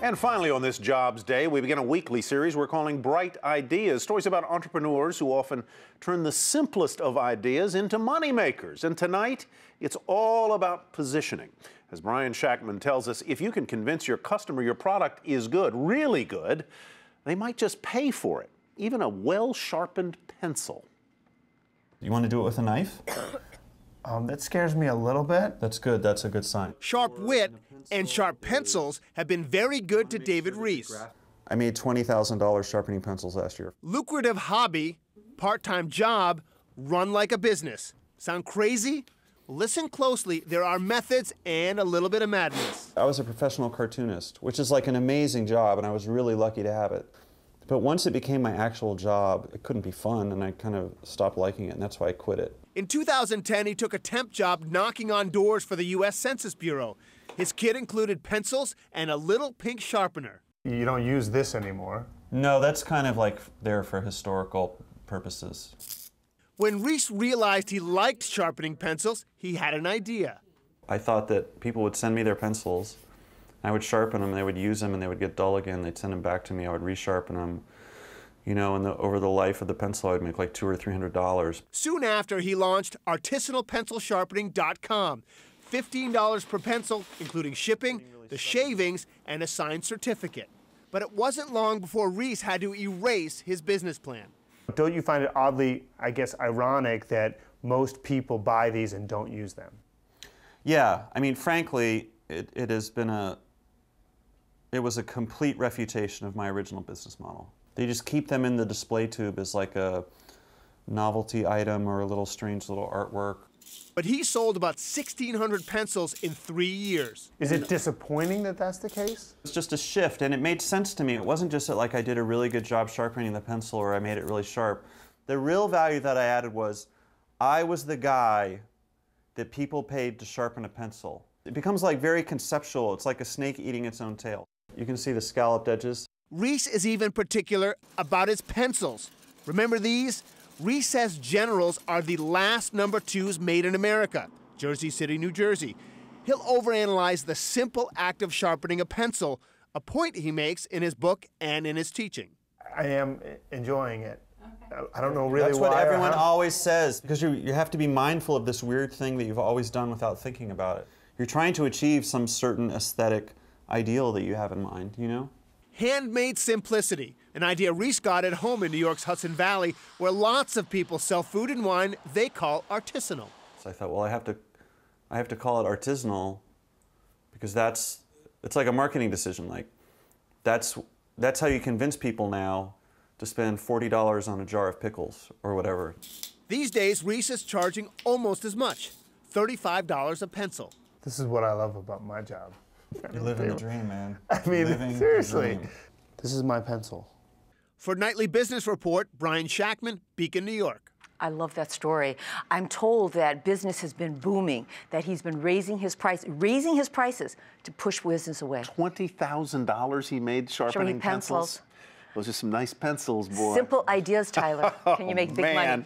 And finally, on this Jobs Day, we begin a weekly series we're calling Bright Ideas. Stories about entrepreneurs who often turn the simplest of ideas into moneymakers. And tonight, it's all about positioning. As Brian Shactman tells us, if you can convince your customer your product is good, really good, they might just pay for it, even a well-sharpened pencil. You want to do it with a knife? That scares me a little bit. That's good. That's a good sign. Sharp wit and sharp pencils have been very good to David Rees. I made $20,000 sharpening pencils last year. Lucrative hobby, part-time job, run like a business. Sound crazy? Listen closely. There are methods and a little bit of madness. I was a professional cartoonist, which is like an amazing job, and I was really lucky to have it. But once it became my actual job, it couldn't be fun, and I kind of stopped liking it, and that's why I quit it. In 2010, he took a temp job knocking on doors for the U.S. Census Bureau. His kit included pencils and a little pink sharpener. You don't use this anymore. No, that's kind of like there for historical purposes. When Rees realized he liked sharpening pencils, he had an idea. I thought that people would send me their pencils, I would sharpen them, they would use them, and they would get dull again. They'd send them back to me, I would resharpen them. You know, and over the life of the pencil, I'd make like $200 or $300. Soon after, he launched artisanalpencilsharpening.com. $15 per pencil, including shipping, the shavings, and a signed certificate. But it wasn't long before Rees had to erase his business plan. Don't you find it oddly, I guess, ironic that most people buy these and don't use them? Yeah, I mean, frankly, it was a complete refutation of my original business model. They just keep them in the display tube as like a novelty item or a little strange little artwork. But he sold about 1,600 pencils in 3 years. Is it disappointing that that's the case? It's just a shift, and it made sense to me. It wasn't just that like I did a really good job sharpening the pencil or I made it really sharp. The real value that I added was I was the guy that people paid to sharpen a pencil. It becomes like very conceptual. It's like a snake eating its own tail. You can see the scalloped edges. Rees is even particular about his pencils. Remember these? Rees says Generals are the last #2s made in America, Jersey City, New Jersey. He'll overanalyze the simple act of sharpening a pencil, a point he makes in his book and in his teaching. I am enjoying it. I don't know really why. That's what everyone always says, because you have to be mindful of this weird thing that you've always done without thinking about it. You're trying to achieve some certain aesthetic ideal that you have in mind, you know? Handmade simplicity, an idea Rees got at home in New York's Hudson Valley, where lots of people sell food and wine they call artisanal. So I thought, well, I have to call it artisanal because it's like a marketing decision. Like that's how you convince people now to spend $40 on a jar of pickles or whatever. These days, Rees is charging almost as much, $35 a pencil. This is what I love about my job. You're living the dream, man. I mean, seriously. This is my pencil. For Nightly Business Report, Brian Shactman, Beacon, New York. I love that story. I'm told that business has been booming, that he's been raising his prices to push business away. $20,000 he made sharpening pencils. Those are some nice pencils, boy. Simple ideas, Tyler. Can you make big money?